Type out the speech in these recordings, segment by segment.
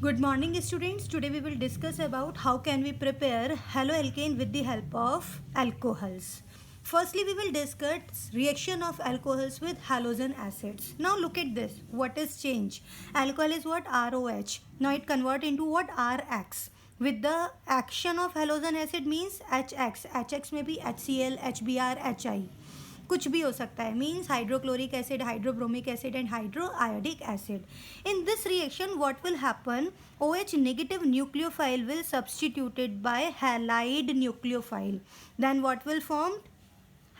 Good morning students. Today we will discuss about how can we prepare haloalkane with the help of alcohols. Firstly we will discuss reaction of alcohols with halogen acids. Now look at this. What is change? Alcohol is what? ROH. Now it convert into what? RX. With the action of halogen acid means HX. HX may be HCl, HBr, HI. कुछ भी हो सकता है means hydrochloric acid hydrobromic acid and hydro iodic acid in this reaction what will happen OH negative nucleophile will substituted by halide nucleophile then what will form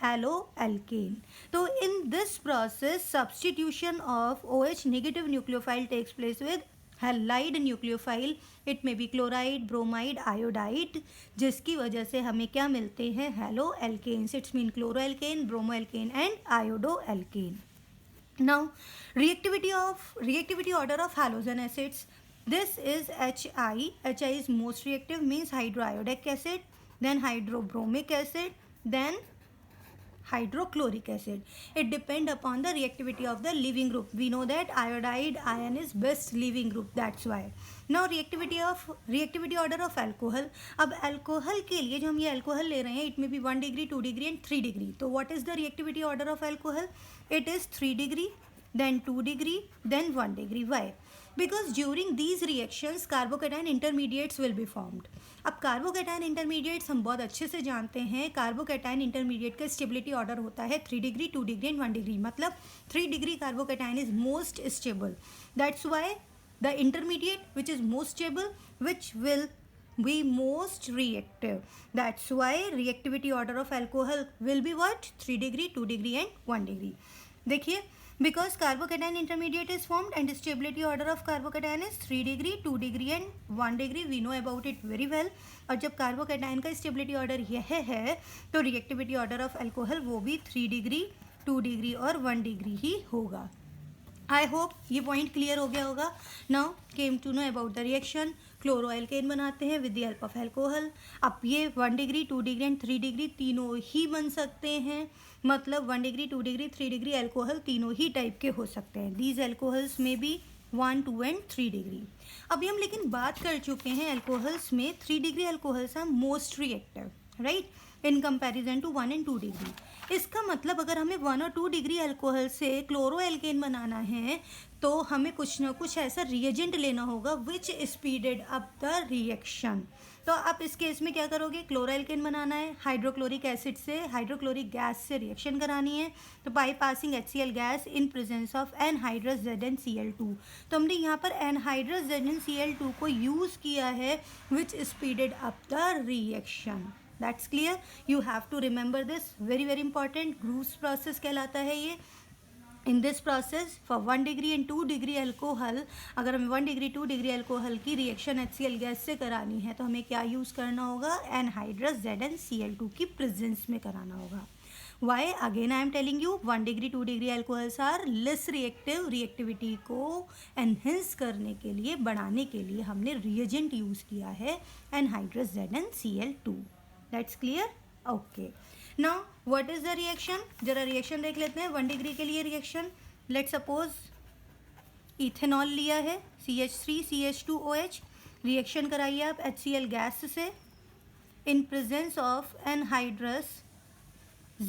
haloalkane. So in this process substitution of OH negative nucleophile takes place with halide nucleophile. It may be chloride bromide iodide जिसकी वजह से हमें क्या मिलते हैं haloalkanes. It's mean chloroalkane bromoalkane and iodoalkane. Now reactivity order of halogen acids. This is HI. HI is most reactive means hydroiodic acid, then hydrobromic acid, then hydrochloric acid. It depend upon the reactivity of the leaving group. We know that iodide ion is best leaving group, that's why. Now reactivity order of alcohol. अब alcohol के लिए जो हम ये alcohol ले रहे हैं it may be 1 degree 2 degree and 3 degree. तो what is the reactivity order of alcohol? It is 3 degree then 2 degree then 1 degree. Why? Because during these reactions carbocation intermediates will be formed. अब carbocation intermediates हम बहुत अच्छे से जानते हैं. Carbocation intermediate का stability order होता है 3 डिग्री 2 डिग्री एंड 1 डिग्री. मतलब 3 degree carbocation is most stable. That's why the intermediate which is most stable which will be most reactive. That's why reactivity order of alcohol will be what? 3 degree 2 degree and 1 degree. देखिए because carbocation intermediate is formed and stability order of carbocation is 3 degree 2 degree and 1 degree. We know about it very well. और जब carbocation का stability order यह है तो reactivity order of alcohol वो भी 3 degree 2 degree और 1 डिग्री ही होगा. आई होप ये पॉइंट क्लियर हो गया होगा. Now came to know about the reaction. Chloroalkane बनाते हैं with the help of alcohol. अब ये 1 डिग्री 2 डिग्री एंड 3 डिग्री तीनों ही बन सकते हैं. मतलब 1 डिग्री 2 डिग्री 3 डिग्री अल्कोहल तीनों ही टाइप के हो सकते हैं. दीज अल्कोहल्स में भी 1 2 एंड 3 डिग्री. अभी हम लेकिन बात कर चुके हैं अल्कोहल्स में 3 degree alcohols are most reactive right in comparison to 1 and 2 degree. इसका मतलब अगर हमें 1 और 2 डिग्री अल्कोहल से क्लोरोएल्केन बनाना है तो हमें कुछ ना कुछ ऐसा रिएजेंट लेना होगा विच स्पीडेड अप द रिएक्शन. तो आप इस केस में क्या करोगे? क्लोरोएल्केन बनाना है हाइड्रोक्लोरिक एसिड से हाइड्रोक्लोरिक गैस से रिएक्शन करानी है. तो by passing HCl gas in presence of anhydrous ZnCl2. तो हमने यहाँ पर एनहाइड्रस ZnCl2 को यूज़ किया है which speeded up the reaction. That's clear. You have to remember this. Very very important. Groves process कहलाता है ये. In this process for 1 degree and 2 degree alcohol अगर हमें 1 degree 2 degree alcohol की reaction HCl gas से करानी है तो हमें क्या यूज़ करना होगा? एनहाइड्रस ZnCl2 की प्रेजेंस में कराना होगा. Why? Again I am telling you 1 degree 2 degree alcohols are less reactive. Reactivity को एनहेंस करने के लिए बढ़ाने के लिए हमने रिएजेंट यूज़ किया है anhydrous ZnCl2. That's clear? Okay. Now what is the reaction? जरा रिएक्शन देख लेते हैं. 1 डिग्री के लिए रिएक्शन. लेट सपोज इथेनॉल लिया है CH3CH2OH. रिएक्शन कराइए आप HCl गैस से in presence of anhydrous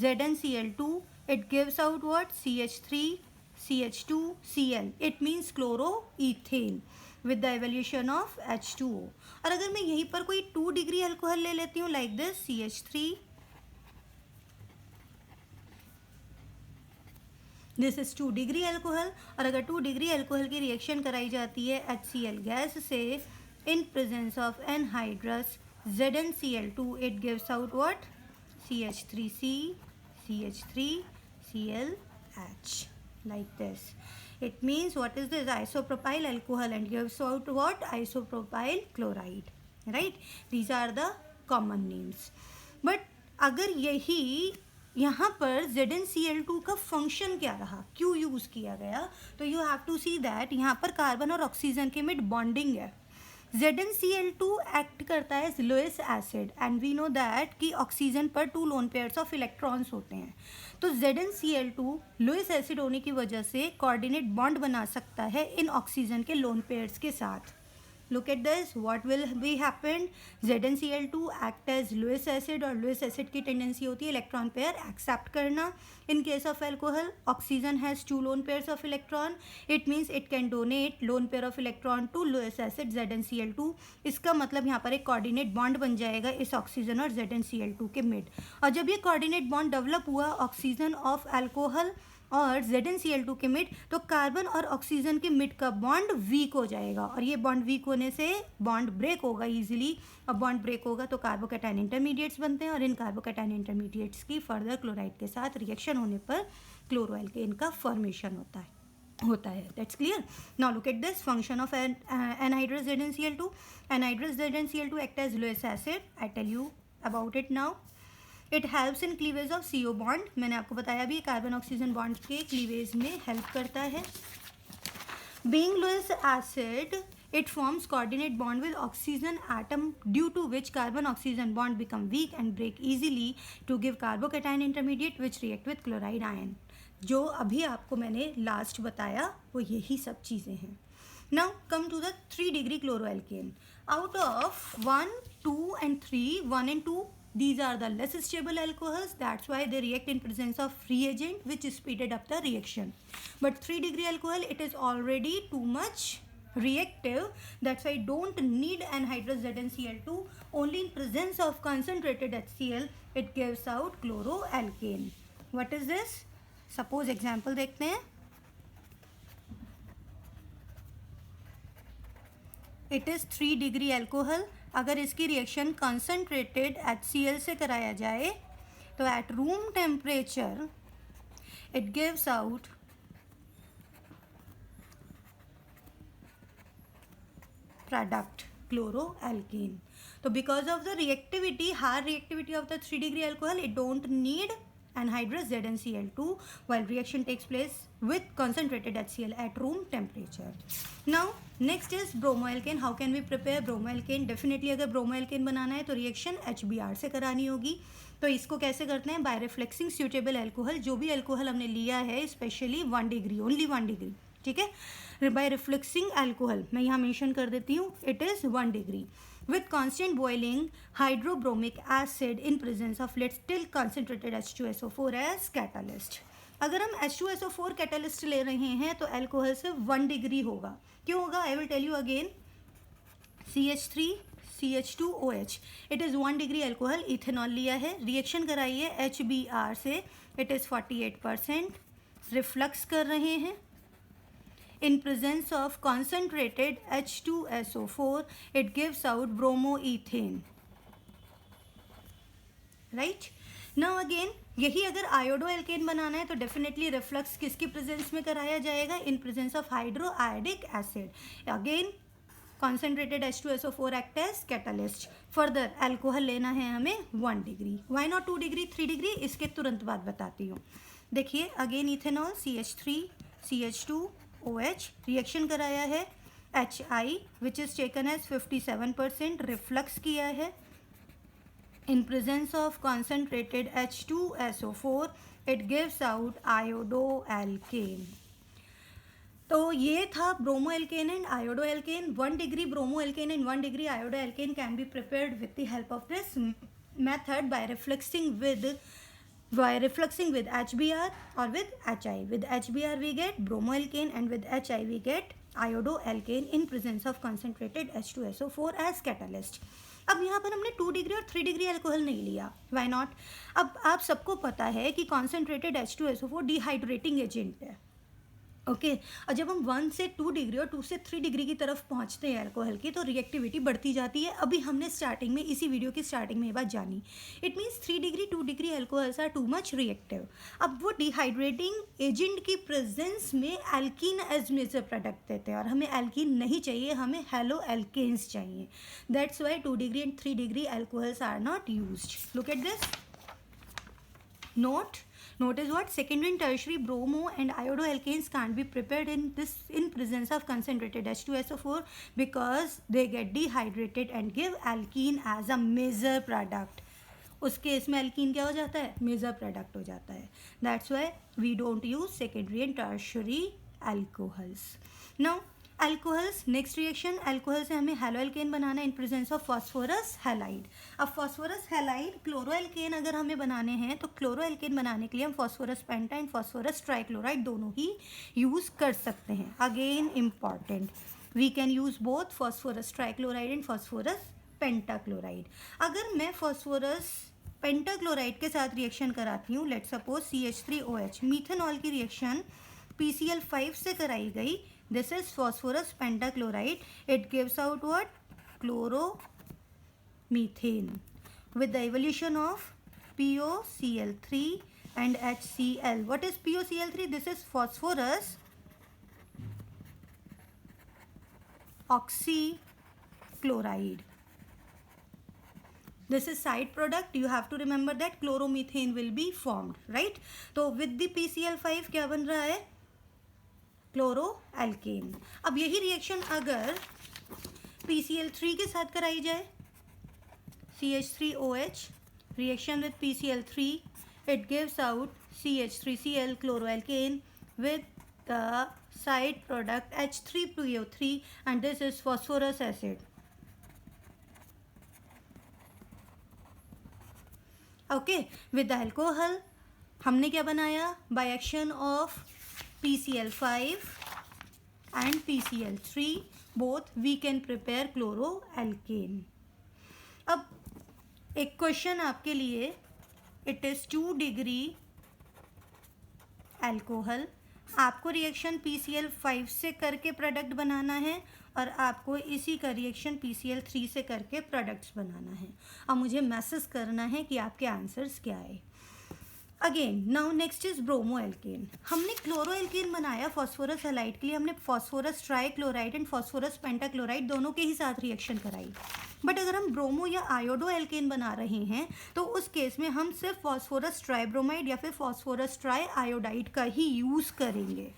ZnCl2. It gives out what? CH3CH2Cl. It means chloro ethane with the evolution of H2O. और अगर मैं यहीं पर कोई 2 डिग्री अल्कोहल ले लेती हूँ like this CH3, this is 2 degree alcohol. और अगर 2 डिग्री अल्कोहल की रिएक्शन कराई जाती है HCl गैस से in presence of anhydrous ZnCl2, it gives out what? CH3C CH3ClH like this. It means what is this? Isopropyl alcohol and gives out what? Isopropyl chloride. Right? These are the common names. But अगर यही यहाँ पर ZnCl2 का function क्या रहा, क्यों use किया गया, तो you have to see that यहाँ पर कार्बन और ऑक्सीजन के मिड बॉन्डिंग है. ZnCl2 एक्ट करता है as Lewis acid and we know that कि ऑक्सीजन पर 2 लोन पेयर्स ऑफ इलेक्ट्रॉन्स होते हैं. तो ZnCl2 लोएस एसिड होने की वजह से कोऑर्डिनेट बॉन्ड बना सकता है इन ऑक्सीजन के लोन पेयर्स के साथ. look at this, what will be happened, ZnCl2 act as Lewis acid, और Lewis acid की टेंडेंसी होती है इलेक्ट्रॉन पेयर एक्सेप्ट करना. In case of alcohol, oxygen has 2 lone pairs of electron. It means it can donate lone pair of electron to Lewis acid ZnCl2. इसका मतलब यहाँ पर एक कोऑर्डिनेट बॉन्ड बन जाएगा इस ऑक्सीजन और ZnCl2 के मिड. और जब ये कोऑर्डिनेट बॉन्ड डेवलप हुआ ऑक्सीजन ऑफ अल्कोहल और ZnCl2 के मिड, तो कार्बन और ऑक्सीजन के मिड का बॉन्ड वीक हो जाएगा, और ये बॉन्ड वीक होने से बॉन्ड ब्रेक होगा इजीली. अब बॉन्ड ब्रेक होगा तो कार्बोकैटायन इंटरमीडिएट्स बनते हैं, और इन कार्बोकैटायन इंटरमीडिएट्स की फर्दर क्लोराइड के साथ रिएक्शन होने पर क्लोरोएल्केन का फॉर्मेशन होता है. That's clear. Now look at this function of anhydrous ZnCl2. Anhydrous ZnCl2 act as Lewis acid. I tell you about it now. It helps in cleavage of CO bond. मैंने आपको बताया भी carbon oxygen bond के cleavage में help करता है. Being Lewis acid, it forms coordinate bond with oxygen atom, due to which carbon oxygen bond become weak and break easily to give carbocation intermediate which react with chloride ion. जो अभी आपको मैंने last बताया वो यही सब चीज़ें हैं. Now come to the 3 degree chloroalkane. Out of 1, 2 and 3, 1 and 2, these are the less stable alcohols. That's why they react in presence of reagent which speeded up the reaction. But 3 degree alcohol, it is already too much reactive. That's why don't need anhydrous ZnCl2. Only in presence of concentrated HCl it gives out chloroalkane. What is this? Suppose example देखते हैं. It is 3 degree alcohol. अगर इसकी reaction concentrated HCl से कराया जाए तो at room temperature it gives out product chloroalkane. So because of the reactivity, high reactivity of the 3 degree alcohol, it don't need anhydrous ZnCl2 while reaction takes place with concentrated HCl at room temperature. Now next is bromoalkane. How can we prepare bromoalkane? Definitely अगर bromoalkane बनाना है तो reaction HBr से करानी होगी. तो इसको कैसे करते हैं? By refluxing suitable alcohol. जो भी अल्कोहल हमने लिया है स्पेशली 1 डिग्री, ओनली 1 डिग्री, ठीक है. बाय रिफ्लेक्सिंग अल्कोहल मैं यहाँ मेंशन कर देती हूँ. It is 1 degree with constant boiling hydrobromic acid in presence of let's still concentrated H2SO4 as catalyst. अगर हम H2SO4 कैटालिस्ट ले रहे हैं तो अल्कोहल से 1 डिग्री होगा. क्यों होगा? I will tell you again. CH3 CH2OH, it is 1 degree alcohol. Ethanol लिया है, रिएक्शन कराई है HBr से, इट इज़ 48%. रिफ्लक्स कर रहे हैं in presence of concentrated H2SO4, it gives out bromoethane. Right? Now again, यही अगर आयोडोएल्केन बनाना है तो डेफिनेटली रिफ्लक्स किसकी प्रेजेंस में कराया जाएगा? In presence of hydroiodic acid. Again concentrated H2SO4 act as catalyst. Further alcohol लेना है हमें 1 degree. Why not 2 degree 3 degree? इसके तुरंत बाद बताती हूँ. देखिए again ethanol CH3 CH2OH reaction कराया है HI which is taken as 57%. Reflux किया है in presence of concentrated H2SO4, it gives out iodoalkane. तो ये था bromoalkane and iodoalkane. 1 degree bromoalkane and 1 degree iodoalkane can be prepared with the help of this method by refluxing with HBr or with HI. With HBr we get bromoalkane and with HI we get iodoalkane in presence of concentrated H2SO4 as catalyst. अब यहाँ पर हमने 2 degree और 3 degree alcohol नहीं लिया. Why not? अब आप सबको पता है कि कॉन्सेंट्रेटेड H2SO4 डिहाइड्रेटिंग एजेंट है. ओके और जब हम 1 से 2 डिग्री और 2 से 3 डिग्री की तरफ पहुँचते हैं अल्कोहल की तो रिएक्टिविटी बढ़ती जाती है. अभी हमने स्टार्टिंग में इसी वीडियो की स्टार्टिंग में ये बात जानी. It means 3 degree 2 degree alcohols are too much reactive. अब वो डिहाइड्रेटिंग एजेंट की प्रेजेंस में एल्कीन एज मेजर प्रोडक्ट देते हैं और हमें एल्कीन नहीं चाहिए, हमें हेलो एल्केन्स चाहिए. That's why 2 degree and 3 degree alcohols are not used. Look at this note. Notice what? Secondary and tertiary bromo and iodoalkanes can't be prepared in presence of concentrated H2SO4 because they get dehydrated and give alkene as a major product. उस case में alkene क्या हो जाता है? Major product हो जाता है. That's why we don't use secondary and tertiary alcohols. Now alcohols, next reaction, alcohol से हमें हैलो एल्केन बनाना है इन प्रेजेंस ऑफ फॉस्फोरस हैलाइड. अब फॉस्फोरस हैलाइड क्लोरो एल्केन अगर हमें बनाने हैं तो क्लोरो एल्केन बनाने के लिए हम phosphorus penta and phosphorus trichloride दोनों ही यूज़ कर सकते हैं. Again important, we can use both phosphorus trichloride and phosphorus pentachloride. अगर मैं फॉस्फोरस पेंटाक्लोराइड के साथ रिएक्शन कराती हूँ, लेट सपोज CH3OH, मीथेनॉल की रिएक्शन PCl5 से कराई गई, this is phosphorus pentachloride, it gives out what? Chloromethane with the evolution of POCl3 and HCl. What is POCl3? This is phosphorus oxychloride. This is side product. You have to remember that chloromethane will be formed, right? तो with the PCl5 क्या बन रहा है? Chloro alkane. अब यही reaction अगर PCl3 के साथ कराई जाए, CH3OH reaction with PCl3, it gives out CH3Cl chloroalkane with the side product H3PO3 and this is phosphorus acid. Okay, with the alcohol हमने क्या बनाया? By action of PCl5 and PCl3 both we can prepare chloroalkane. अब एक question आपके लिए, it is 2 degree alcohol, आपको reaction PCl5 से करके प्रोडक्ट बनाना है और आपको इसी का रिएक्शन PCl3 से करके प्रोडक्ट्स बनाना है. अब मुझे मैसेज करना है कि आपके आंसर्स क्या आए. Again now next is bromo alkane. हमने क्लोरो एल्केन बनाया फॉस्फोरस हैलाइड के लिए, हमने phosphorus trichloride and phosphorus pentachloride दोनों के ही साथ रिएक्शन कराई. बट अगर हम ब्रोमो या आयोडो एल्केन बना रहे हैं तो उस केस में हम सिर्फ फॉस्फोरस ट्राइब्रोमाइड या फिर फॉस्फोरस ट्राई आयोडाइड का ही यूज़ करेंगे.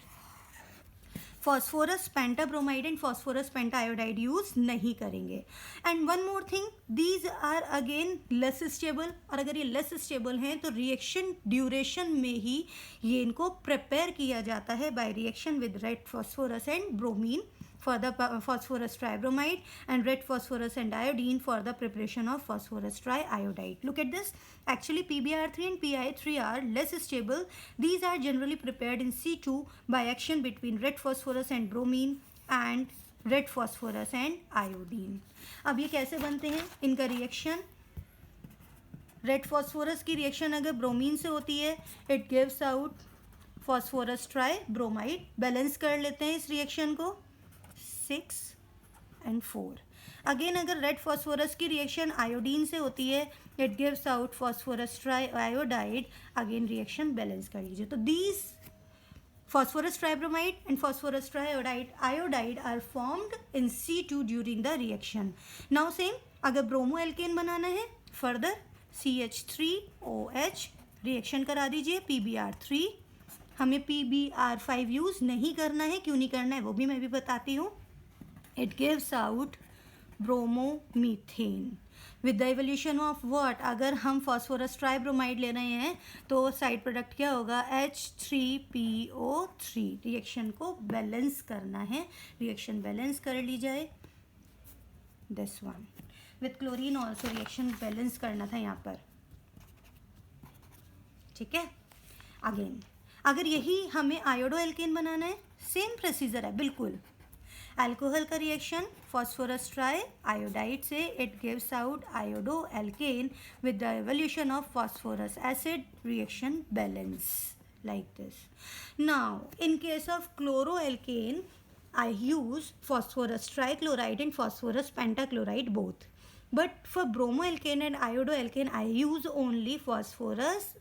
Phosphorus pentabromide and phosphorus pentaiodide use नहीं करेंगे. And one more thing, these are again less stable, और अगर ये लेस स्टेबल हैं तो रिएक्शन ड्यूरेशन में ही ये इनको प्रिपेयर किया जाता है by reaction with red phosphorus and bromine for the phosphorus tribromide and red phosphorus and iodine for the preparation of phosphorus triiodide. Look at this. Actually PbR3 and PI3 are less stable. These are generally prepared in C2 by action between red phosphorus and bromine and red phosphorus and iodine. अब ये कैसे बनते हैं? इनका reaction, red phosphorus की reaction अगर bromine से होती है, it gives out phosphorus try bromide. Balance कर लेते हैं इस रिएक्शन को, 6 and 4. अगेन अगर रेड फॉस्फोरस की रिएक्शन आयोडीन से होती है, it gives out phosphorus tri iodide. Again reaction balance कर लीजिए. तो these phosphorus tribromide and phosphorus triiodide are formed in C2 during the reaction. Now same, अगर ब्रोमो एल्केन बनाना है, फर्दर CH3OH रिएक्शन करा दीजिए PbR3. हमें PbR5 यूज़ नहीं करना है. क्यों नहीं करना है वो भी मैं भी बताती हूँ. It gives out bromomethane with the evolution of what? अगर हम फॉस्फोरस ट्राइब्रोमाइड ले रहे हैं तो साइड प्रोडक्ट क्या होगा? H3PO3. रिएक्शन को बैलेंस करना है. रिएक्शन बैलेंस कर ली जाए. This one with chlorine also reaction balance करना था यहाँ पर. ठीक है. अगेन अगर यही हमें आयोडो एल्केन बनाना है, सेम प्रोसीजर है बिल्कुल. अल्कोहल का रिएक्शन फॉस्फोरस ट्राई आयोडाइड से, it gives out iodo alkane with the evolution of phosphorus acid. Reaction balance like this. Now in case of chloro alkane I use phosphorus trichloride and phosphorus pentachloride both. But for bromo alkane and iodo alkane I use only phosphorus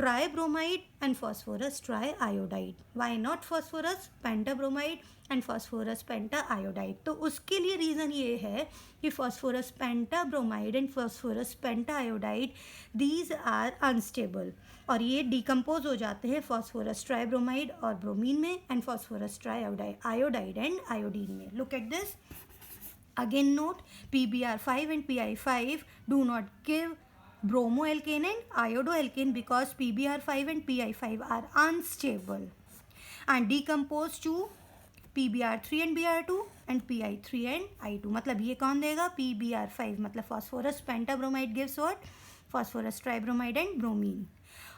tribromide and phosphorus triiodide. Why not phosphorus pentabromide and phosphorus pentaiodide? तो उसके लिए reason ये है कि phosphorus pentabromide and phosphorus pentaiodide these are unstable और ये decompose हो जाते हैं phosphorus tribromide और ब्रोमीन में and phosphorus triiodide and iodine में. Look at this. Again note, PbR5 and PI5 do not give bromo alkane and iodo alkane because PbR5 and PI5 are unstable and decompose to PBr3 and Br2 and Pi3 and I2. मतलब ये कौन देगा? PBr5 मतलब phosphorus pentabromide gives what? Phosphorus tribromide and bromine.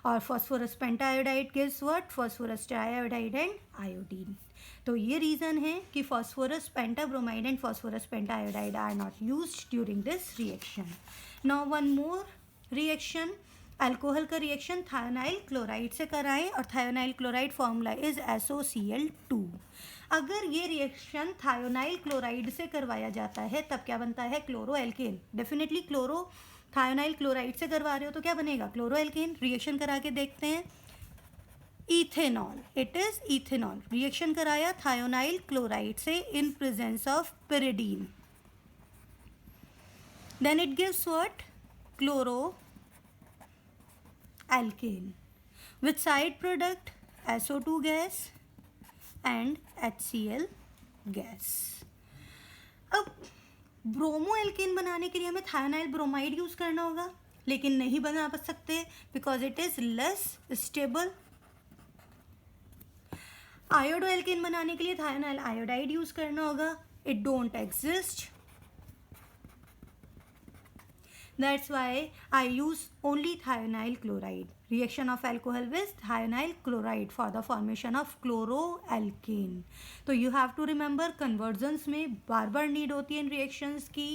और phosphorus pentaiodide gives what? Phosphorus triiodide and iodine. तो ये reason है कि phosphorus pentabromide and phosphorus pentaiodide are not used during this reaction. Now one more reaction. Alcohol का reaction thionyl chloride से कराएं और thionyl chloride formula is SOCl2. अगर ये रिएक्शन थायोनाइल क्लोराइड से करवाया जाता है तब क्या बनता है? Chloro alkane. Definitely chloro thionyl chloride से करवा रहे हो तो क्या बनेगा? Chloro alkene. रिएक्शन करा के देखते हैं. Ethanol, it is ethanol. Reaction कराया थायोनाइल क्लोराइड से in presence of pyridine. Then it gives what? Chloro alkane with side product SO2 gas and HCl gas. अब ब्रोमो एल्केन बनाने के लिए हमें थायोनाइल ब्रोमाइड यूज़ करना होगा, लेकिन नहीं बना सकते because it is less stable. Iodo alkane बनाने के लिए थायोनाइल आयोडाइड यूज़ करना होगा. It don't exist. That's why I use only thionyl chloride. Reaction of alcohol with thionyl chloride for the formation of chloroalkane. तो you have to remember conversions में बार बार need होती है इन reactions की,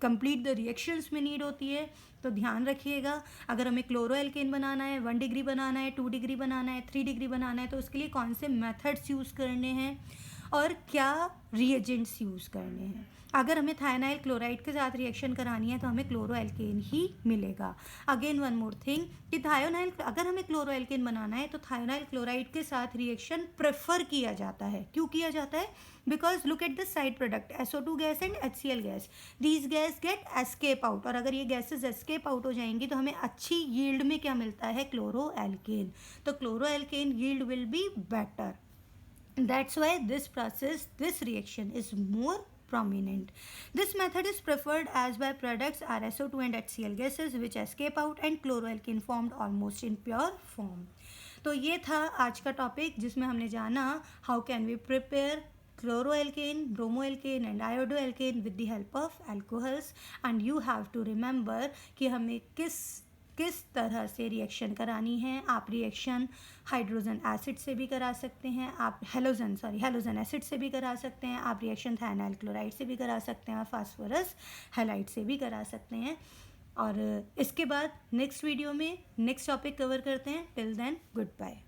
complete the reactions में need होती है. तो ध्यान रखिएगा, अगर हमें क्लोरोएल्केन बनाना है, 1 डिग्री बनाना है, 2 डिग्री बनाना है, 3 डिग्री बनाना है, तो उसके लिए कौन से मेथड्स यूज़ करने हैं और क्या रिएजेंट्स यूज़ करने हैं. अगर हमें थायोनाइल क्लोराइड के साथ रिएक्शन करानी है तो हमें क्लोरोएल्केन ही मिलेगा. अगेन वन मोर थिंग कि थायोनाइल, अगर हमें क्लोरोएल्केन बनाना है तो थायोनाइल क्लोराइड के साथ रिएक्शन प्रेफर किया जाता है. क्यों किया जाता है? Because look at the side product SO2 gas and HCl gas. These gas get escape out, और अगर ये गैसेज एस्केप आउट हो जाएंगी तो हमें अच्छी यील्ड में क्या मिलता है? क्लोरोएल्केन. तो chloroalkane yield will be better. That's why this process, this reaction is more prominent. This method is preferred as byproducts are SO2 and HCl gases which escape out and chloroalkane formed almost in pure form. तो ये था आज का topic जिसमें हमने जाना how can we prepare chloroalkane, bromoalkane and iodoalkane with the help of alcohols. And you have to remember कि हमें किस तरह से रिएक्शन करानी है. आप रिएक्शन हाइड्रोजन एसिड से भी करा सकते हैं, आप हेलोजन एसिड से भी करा सकते हैं, आप रिएक्शन थायोनाइल क्लोराइड से भी करा सकते हैं, और फास्फोरस हैलाइड से भी करा सकते हैं. और इसके बाद नेक्स्ट वीडियो में नेक्स्ट टॉपिक कवर करते हैं. Till then good bye.